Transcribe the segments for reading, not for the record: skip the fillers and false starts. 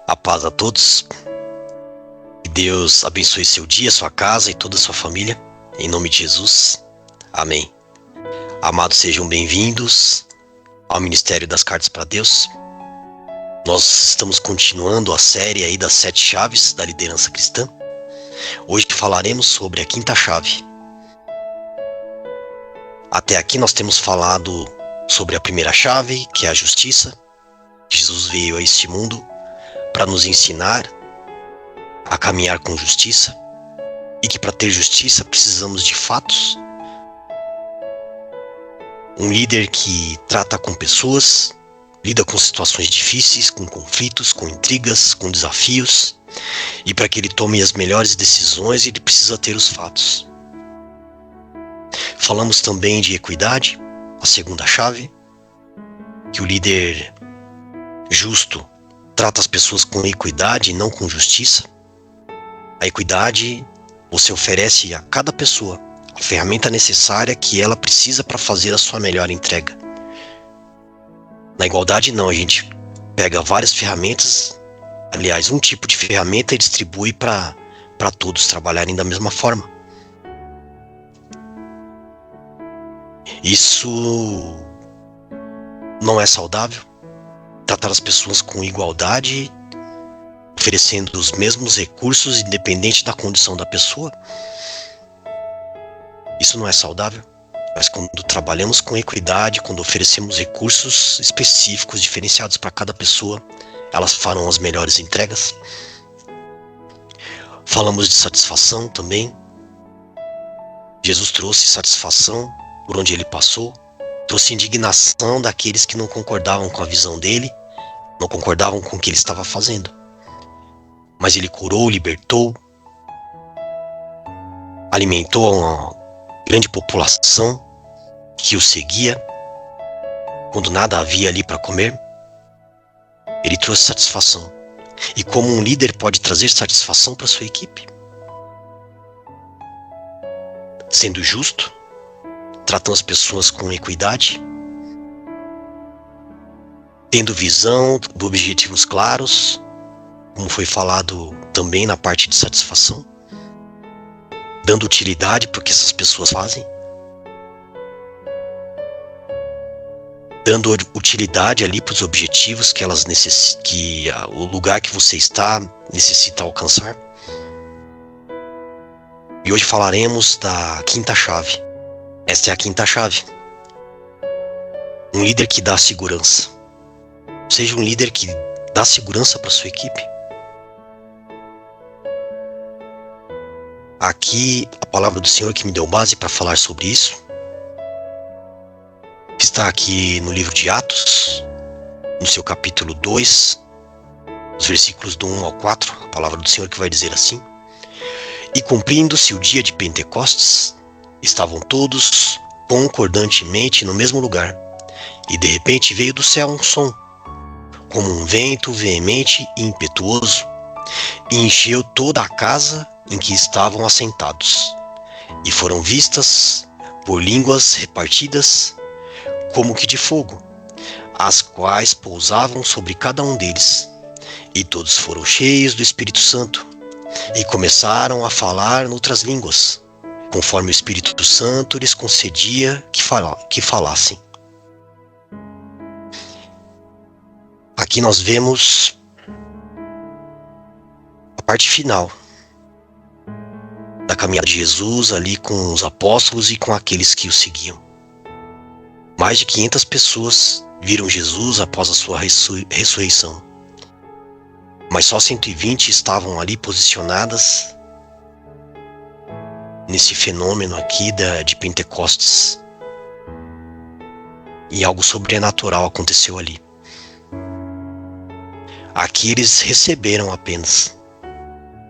A paz a todos. Que Deus abençoe seu dia, sua casa e toda a sua família. Em nome de Jesus. Amém. Amados, sejam bem-vindos ao Ministério das Cartas para Deus. Nós estamos continuando a série aí das 7 chaves da liderança cristã. Hoje falaremos sobre a 5ª chave. Até aqui nós temos falado sobre a primeira chave, que é a justiça. Jesus veio a este mundo para nos ensinar a caminhar com justiça, e que para ter justiça precisamos de fatos. Um líder que trata com pessoas, lida com situações difíceis, com conflitos, com intrigas, com desafios, e para que ele tome as melhores decisões ele precisa ter os fatos. Falamos também de equidade, a 2ª chave, que o líder justo trata as pessoas com equidade e não com justiça. A equidade, você oferece a cada pessoa a ferramenta necessária que ela precisa para fazer a sua melhor entrega. Na igualdade não, a gente pega várias ferramentas, aliás, um tipo de ferramenta e distribui para todos trabalharem da mesma forma. Isso não é saudável. Tratar as pessoas com igualdade, oferecendo os mesmos recursos independente da condição da pessoa, isso não é saudável. Mas quando trabalhamos com equidade, quando oferecemos recursos específicos, diferenciados para cada pessoa, elas farão as melhores entregas. Falamos de satisfação também. Jesus trouxe satisfação por onde ele passou, trouxe indignação daqueles que não concordavam com a visão dele, não concordavam com o que ele estava fazendo. Mas ele curou, libertou, alimentou uma grande população que o seguia. Quando nada havia ali para comer, ele trouxe satisfação. E como um líder pode trazer satisfação para sua equipe? Sendo justo, tratando as pessoas com equidade, tendo visão, objetivos claros, como foi falado também na parte de satisfação, dando utilidade para o que essas pessoas fazem, dando utilidade ali para os objetivos que elas o lugar que você está necessita alcançar. E hoje falaremos da 5ª chave. Esta é a 5ª chave. Um líder que dá segurança. Seja um líder que dá segurança para sua equipe. Aqui, a palavra do Senhor que me deu base para falar sobre isso está aqui no livro de Atos, no seu capítulo 2, os versículos do 1 ao 4, a palavra do Senhor que vai dizer assim: E cumprindo-se o dia de Pentecostes, estavam todos concordantemente no mesmo lugar, e de repente veio do céu um som, como um vento veemente e impetuoso, e encheu toda a casa em que estavam assentados, e foram vistas por línguas repartidas como que de fogo, as quais pousavam sobre cada um deles, e todos foram cheios do Espírito Santo, e começaram a falar noutras línguas, conforme o Espírito Santo lhes concedia que falassem. Aqui nós vemos a parte final da caminhada de Jesus ali com os apóstolos e com aqueles que o seguiam. Mais de 500 pessoas viram Jesus após a sua ressurreição. Mas só 120 estavam ali posicionadas nesse fenômeno aqui de Pentecostes. E algo sobrenatural aconteceu ali. Aqui eles receberam apenas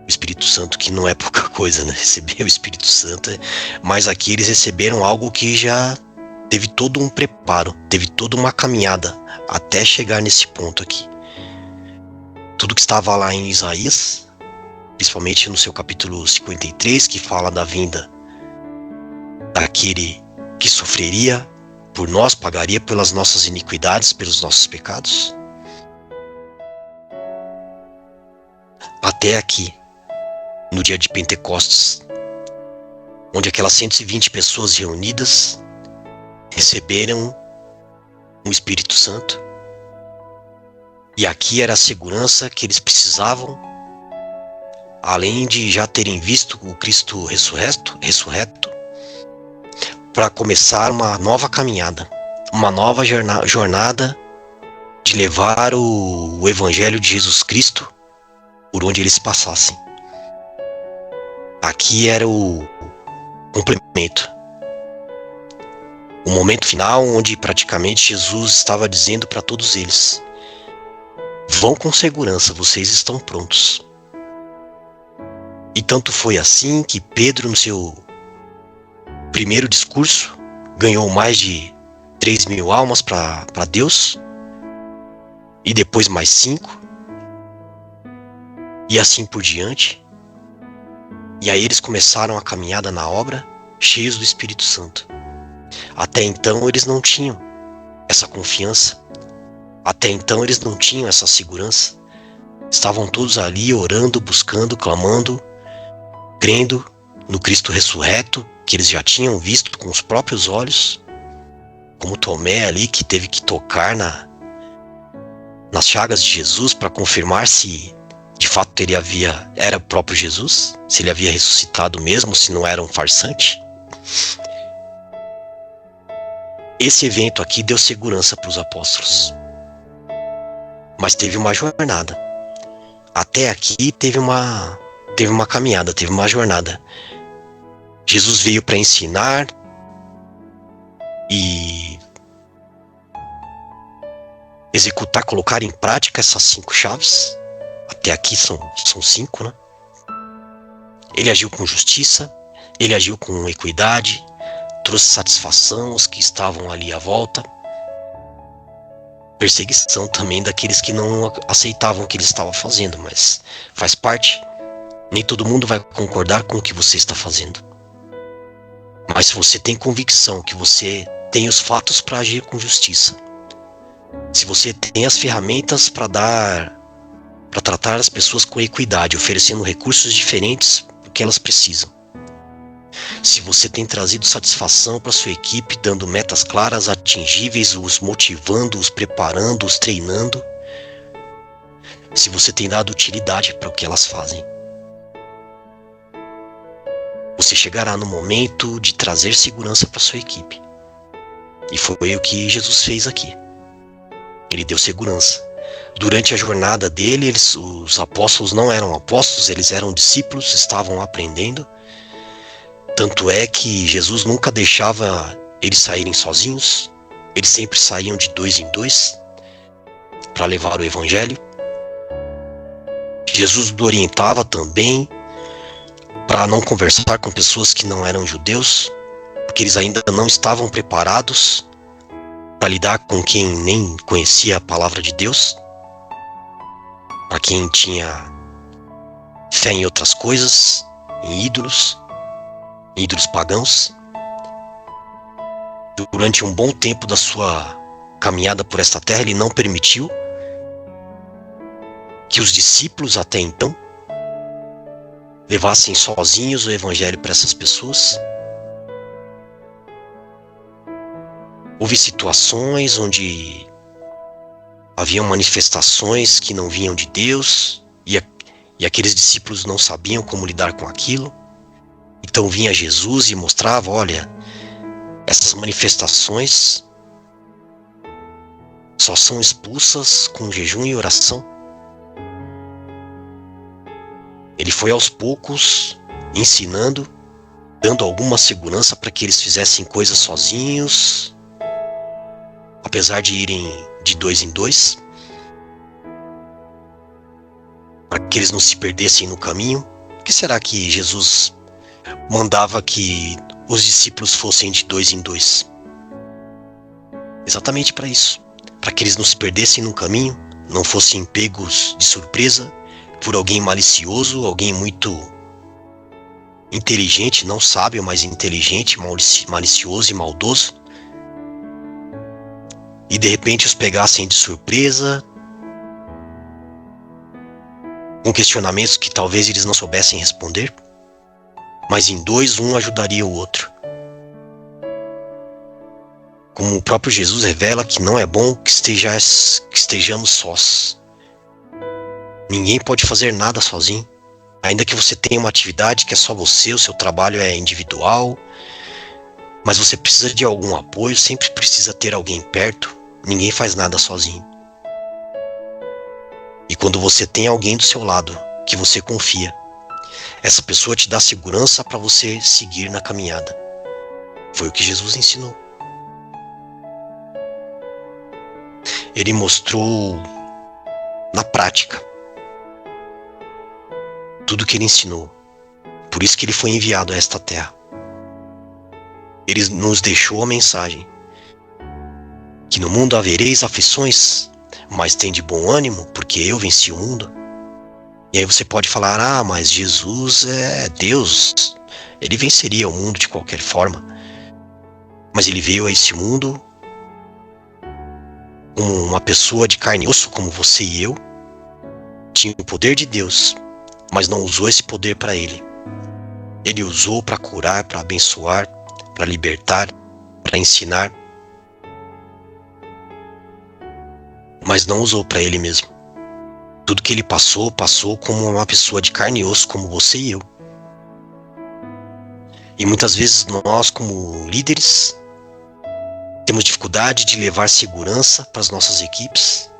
o Espírito Santo, que não é pouca coisa, né? Receber o Espírito Santo, mas aqui eles receberam algo que já teve todo um preparo, teve toda uma caminhada até chegar nesse ponto aqui. Tudo que estava lá em Isaías, principalmente no seu capítulo 53, que fala da vinda daquele que sofreria por nós, pagaria pelas nossas iniquidades, pelos nossos pecados. até aqui, no dia de Pentecostes, onde aquelas 120 pessoas reunidas receberam o Espírito Santo. E aqui era a segurança que eles precisavam, além de já terem visto o Cristo ressurreto, para começar uma nova caminhada, uma nova jornada de levar o Evangelho de Jesus Cristo por onde eles passassem. Aqui era o complemento, o momento final onde praticamente Jesus estava dizendo para todos eles: vão com segurança, vocês estão prontos. E tanto foi assim que Pedro, no seu primeiro discurso, ganhou mais de 3.000 almas para Deus, e depois mais 5, e assim por diante. E aí eles começaram a caminhada na obra, cheios do Espírito Santo. Até então eles não tinham essa confiança, até então eles não tinham essa segurança. Estavam todos ali orando, buscando, clamando, crendo no Cristo ressurreto, que eles já tinham visto com os próprios olhos, como Tomé ali, que teve que tocar nas chagas de Jesus para confirmar se de fato ele era o próprio Jesus, se ele havia ressuscitado mesmo, se não era um farsante. Esse evento aqui deu segurança para os apóstolos. Mas teve uma jornada. Até aqui teve uma caminhada, teve uma jornada. Jesus veio para ensinar e executar, colocar em prática essas 5 chaves. Até aqui são 5, né? Ele agiu com justiça, ele agiu com equidade, trouxe satisfação aos que estavam ali à volta. Perseguição também daqueles que não aceitavam o que ele estava fazendo, mas faz parte. Nem todo mundo vai concordar com o que você está fazendo. Mas se você tem convicção que você tem os fatos para agir com justiça, se você tem as ferramentas para tratar as pessoas com equidade, oferecendo recursos diferentes do que elas precisam, se você tem trazido satisfação para sua equipe, dando metas claras, atingíveis, os motivando, os preparando, os treinando, se você tem dado utilidade para o que elas fazem, você chegará no momento de trazer segurança para sua equipe. E foi o que Jesus fez aqui. Ele deu segurança. Durante a jornada dele, os apóstolos não eram apóstolos, eles eram discípulos, estavam aprendendo. Tanto é que Jesus nunca deixava eles saírem sozinhos. Eles sempre saíam de 2 em 2 para levar o Evangelho. Jesus os orientava também para não conversar com pessoas que não eram judeus, porque eles ainda não estavam preparados para lidar com quem nem conhecia a palavra de Deus, para quem tinha fé em outras coisas, em ídolos pagãos. Durante um bom tempo da sua caminhada por esta terra, ele não permitiu que os discípulos até então levassem sozinhos o Evangelho para essas pessoas. Houve situações onde haviam manifestações que não vinham de Deus e aqueles discípulos não sabiam como lidar com aquilo. Então vinha Jesus e mostrava: olha, essas manifestações só são expulsas com jejum e oração. Ele foi aos poucos ensinando, dando alguma segurança para que eles fizessem coisas sozinhos, apesar de irem de 2 em 2, para que eles não se perdessem no caminho. Por que será que Jesus mandava que os discípulos fossem de 2 em 2? Exatamente para isso, para que eles não se perdessem no caminho, não fossem pegos de surpresa por alguém malicioso, alguém muito inteligente, não sábio, mas inteligente, malicioso e maldoso, e de repente os pegassem de surpresa com questionamentos que talvez eles não soubessem responder, mas em dois, um ajudaria o outro. Como o próprio Jesus revela que não é bom que estejamos sós. Ninguém pode fazer nada sozinho. Ainda que você tenha uma atividade que é só você, o seu trabalho é individual, mas você precisa de algum apoio, sempre precisa ter alguém perto. Ninguém faz nada sozinho. E quando você tem alguém do seu lado, que você confia, essa pessoa te dá segurança para você seguir na caminhada. Foi o que Jesus ensinou. Ele mostrou na prática tudo que ele ensinou. Por isso que ele foi enviado a esta terra. Ele nos deixou a mensagem que no mundo havereis aflições, mas tem de bom ânimo, porque eu venci o mundo. E aí você pode falar, mas Jesus é Deus, ele venceria o mundo de qualquer forma. Mas ele veio a esse mundo como uma pessoa de carne e osso, como você e eu, tinha o poder de Deus, mas não usou esse poder para ele. Ele usou para curar, para abençoar, para libertar, para ensinar, mas não usou para ele mesmo. Tudo que ele passou como uma pessoa de carne e osso, como você e eu. E muitas vezes nós, como líderes, temos dificuldade de levar segurança para as nossas equipes.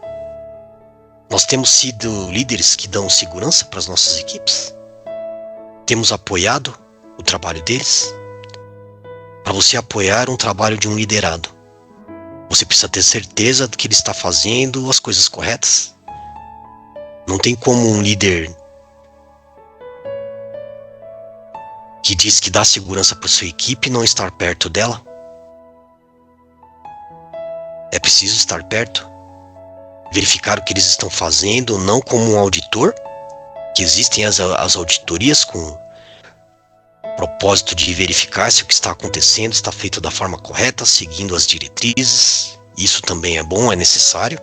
Nós temos sido líderes que dão segurança para as nossas equipes. Temos apoiado o trabalho deles. Para você apoiar um trabalho de um liderado, você precisa ter certeza de que ele está fazendo as coisas corretas. Não tem como um líder que diz que dá segurança para sua equipe não estar perto dela. É preciso estar perto, verificar o que eles estão fazendo, não como um auditor, que existem as auditorias com propósito de verificar se o que está acontecendo está feito da forma correta, seguindo as diretrizes. Isso também é bom, é necessário.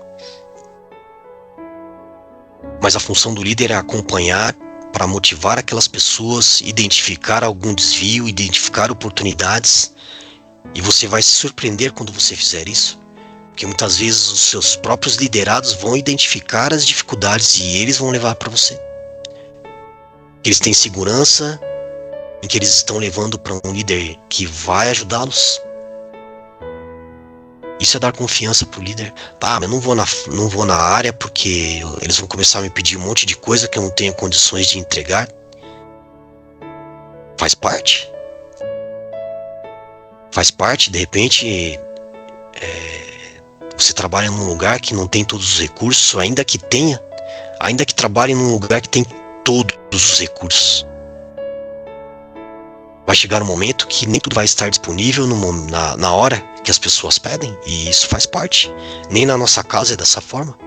Mas a função do líder é acompanhar para motivar aquelas pessoas, identificar algum desvio, identificar oportunidades. E você vai se surpreender quando você fizer isso. Porque muitas vezes os seus próprios liderados vão identificar as dificuldades e eles vão levar para você. Eles têm segurança em que eles estão levando para um líder que vai ajudá-los. Isso é dar confiança pro líder. Mas eu não vou na área porque eles vão começar a me pedir um monte de coisa que eu não tenho condições de entregar. Faz parte. Faz parte, de repente, você trabalha num lugar que não tem todos os recursos, ainda que tenha, ainda que trabalhe num lugar que tem todos os recursos. Vai chegar um momento que nem tudo vai estar disponível na hora que as pessoas pedem, e isso faz parte. Nem na nossa casa é dessa forma.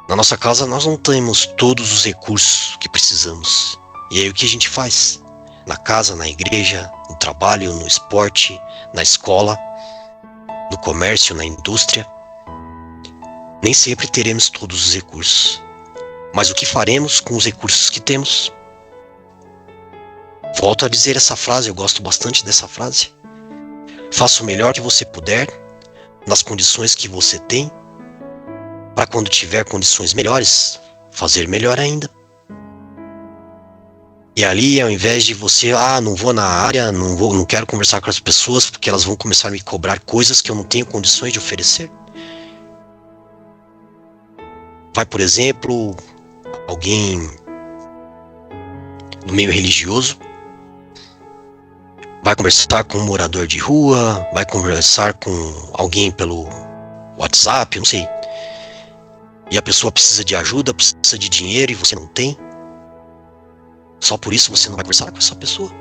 Na nossa casa nós não temos todos os recursos que precisamos. E aí o que a gente faz? Na casa, na igreja, no trabalho, no esporte, na escola, no comércio, na indústria. Nem sempre teremos todos os recursos. Mas o que faremos com os recursos que temos? Volto a dizer essa frase, eu gosto bastante dessa frase. Faça o melhor que você puder, nas condições que você tem, para quando tiver condições melhores, fazer melhor ainda. E ali, ao invés de você, não vou na área, não quero conversar com as pessoas, porque elas vão começar a me cobrar coisas que eu não tenho condições de oferecer. Vai, por exemplo, alguém no meio religioso, vai conversar com um morador de rua, vai conversar com alguém pelo WhatsApp, não sei. E a pessoa precisa de ajuda, precisa de dinheiro e você não tem. Só por isso você não vai conversar com essa pessoa.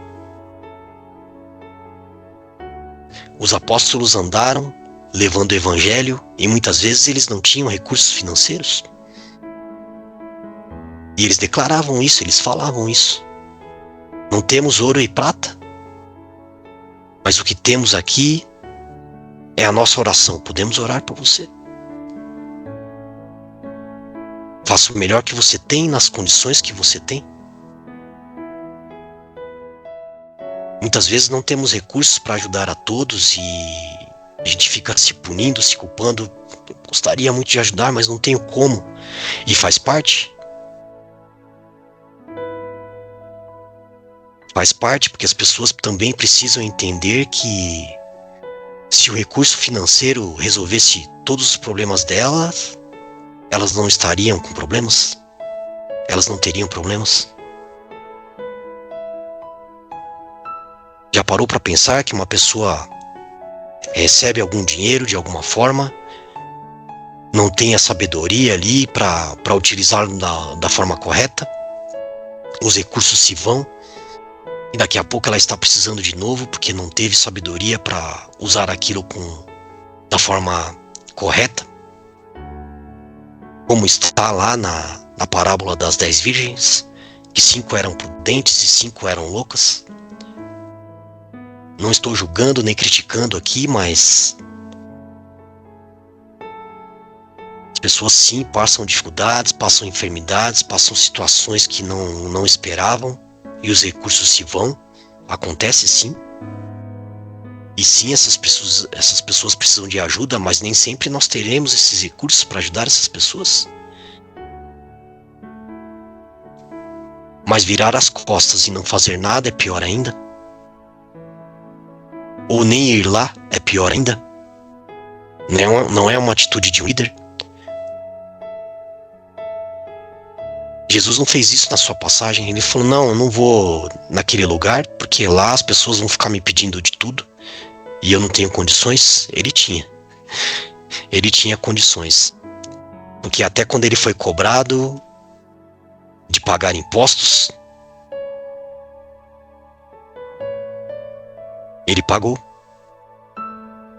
Os apóstolos andaram levando o evangelho e muitas vezes eles não tinham recursos financeiros. E eles declaravam isso, eles falavam isso. Não temos ouro e prata, mas o que temos aqui é a nossa oração. Podemos orar por você. Faça o melhor que você tem nas condições que você tem. Muitas vezes não temos recursos para ajudar a todos e a gente fica se punindo, se culpando. Eu gostaria muito de ajudar, mas não tenho como. E faz parte. Faz parte, porque as pessoas também precisam entender que se o recurso financeiro resolvesse todos os problemas delas, elas não estariam com problemas. Elas não teriam problemas. Já parou para pensar que uma pessoa recebe algum dinheiro de alguma forma, não tem a sabedoria ali para utilizá-lo da forma correta? Os recursos se vão e daqui a pouco ela está precisando de novo porque não teve sabedoria para usar aquilo da forma correta? Como está lá na parábola das 10 virgens, que 5 eram prudentes e 5 eram loucas. Não estou julgando nem criticando aqui, mas as pessoas sim passam dificuldades, passam enfermidades, passam situações que não esperavam e os recursos se vão. Acontece sim. E sim, essas pessoas precisam de ajuda, mas nem sempre nós teremos esses recursos para ajudar essas pessoas. Mas virar as costas e não fazer nada é pior ainda. Ou nem ir lá é pior ainda. Não é uma atitude de um líder. Jesus não fez isso na sua passagem. Ele falou, não, eu não vou naquele lugar, porque lá as pessoas vão ficar me pedindo de tudo. E eu não tenho condições. Ele tinha condições. Porque até quando ele foi cobrado de pagar impostos, ele pagou.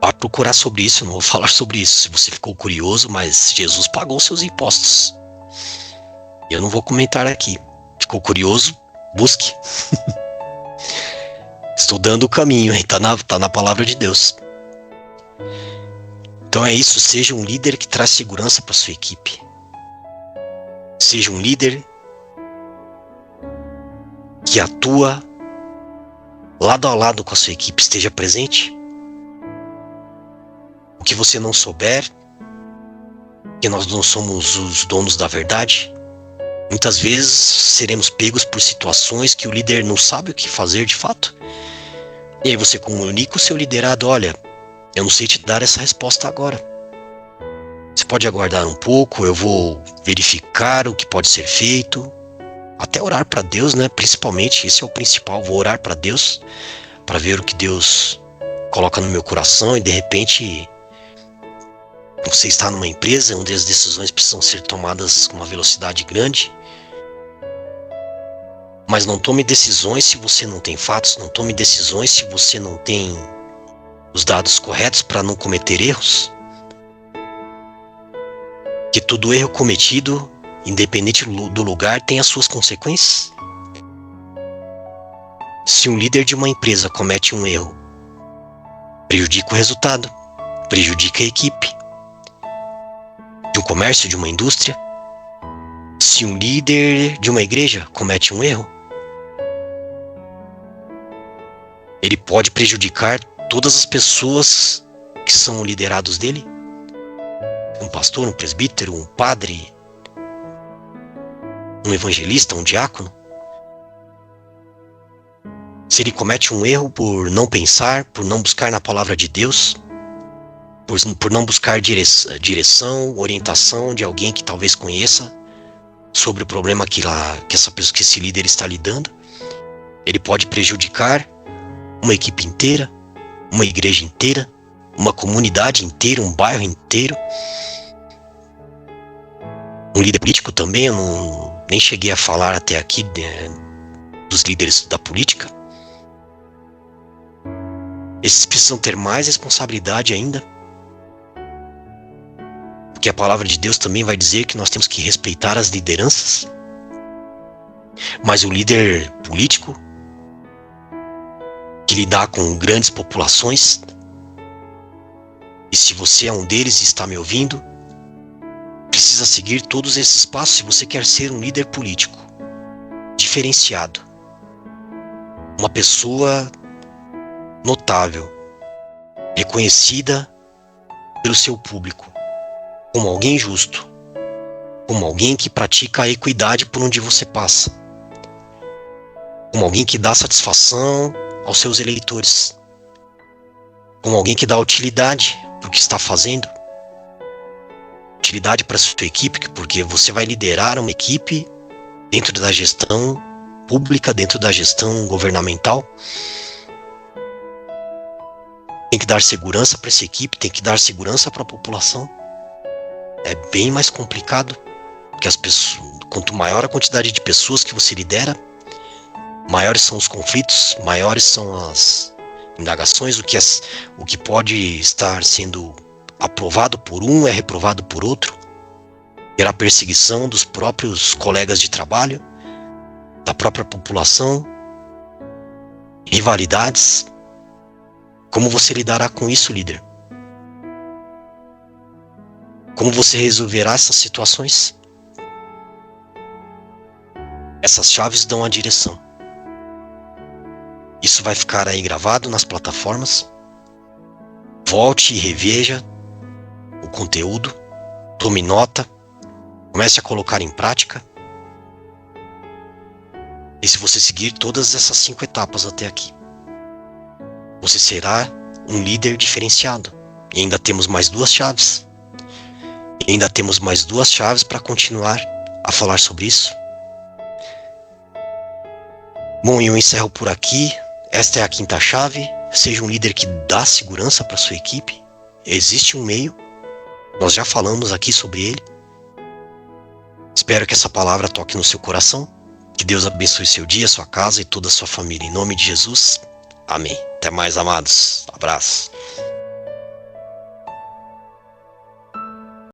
Vá procurar sobre isso, eu não vou falar sobre isso se você ficou curioso, mas Jesus pagou seus impostos. Eu não vou comentar aqui. Ficou curioso? Busque. Estou dando o caminho, hein? Tá na palavra de Deus. Então é isso, seja um líder que traz segurança para sua equipe. Seja um líder que atua lado a lado com a sua equipe, esteja presente. O que você não souber, que nós não somos os donos da verdade, muitas vezes seremos pegos por situações que o líder não sabe o que fazer de fato. E aí você comunica o seu liderado, olha, eu não sei te dar essa resposta agora. Você pode aguardar um pouco, eu vou verificar o que pode ser feito. Até orar para Deus, né? Principalmente, esse é o principal. Vou orar para Deus, para ver o que Deus coloca no meu coração. E de repente, você está numa empresa onde as decisões precisam ser tomadas com uma velocidade grande. Mas não tome decisões se você não tem fatos. Não tome decisões se você não tem os dados corretos para não cometer erros. Que todo erro cometido, independente do lugar, tem as suas consequências. Se um líder de uma empresa comete um erro, prejudica o resultado, prejudica a equipe. De um comércio, de uma indústria. Se um líder de uma igreja comete um erro, ele pode prejudicar todas as pessoas que são liderados dele. Um pastor, um presbítero, um padre, um evangelista, um diácono. Se ele comete um erro por não pensar, por não buscar na palavra de Deus, por não buscar direção, orientação de alguém que talvez conheça sobre o problema que esse líder está lidando, ele pode prejudicar uma equipe inteira, uma igreja inteira, uma comunidade inteira, um bairro inteiro. Um líder político também, eu nem cheguei a falar até aqui dos líderes da política. Esses precisam ter mais responsabilidade ainda. Porque a palavra de Deus também vai dizer que nós temos que respeitar as lideranças. Mas o líder político, que lidar com grandes populações, e se você é um deles e está me ouvindo, precisa precisa seguir todos esses passos se você quer ser um líder político diferenciado, uma pessoa notável, reconhecida pelo seu público, como alguém justo, como alguém que pratica a equidade por onde você passa, como alguém que dá satisfação aos seus eleitores, como alguém que dá utilidade para o que está fazendo, utilidade para a sua equipe, porque você vai liderar uma equipe dentro da gestão pública, dentro da gestão governamental. Tem que dar segurança para essa equipe, tem que dar segurança para a população. É bem mais complicado, porque as pessoas, quanto maior a quantidade de pessoas que você lidera, maiores são os conflitos, maiores são as indagações, o que pode estar sendo aprovado por um é reprovado por outro, terá perseguição dos próprios colegas de trabalho, da própria população, rivalidades. Como você lidará com isso, líder? Como você resolverá essas situações? Essas chaves dão a direção. Isso vai ficar aí gravado nas plataformas. Volte e reveja o conteúdo, tome nota, comece a colocar em prática. E se você seguir todas essas 5 etapas até aqui, você será um líder diferenciado. E ainda temos mais 2 chaves. E ainda temos mais 2 chaves para continuar a falar sobre isso. Bom, eu encerro por aqui. Esta é a 5ª chave. Seja um líder que dá segurança para sua equipe. Existe um meio. Nós já falamos aqui sobre ele. Espero que essa palavra toque no seu coração. Que Deus abençoe seu dia, sua casa e toda a sua família. Em nome de Jesus. Amém. Até mais, amados. Abraço.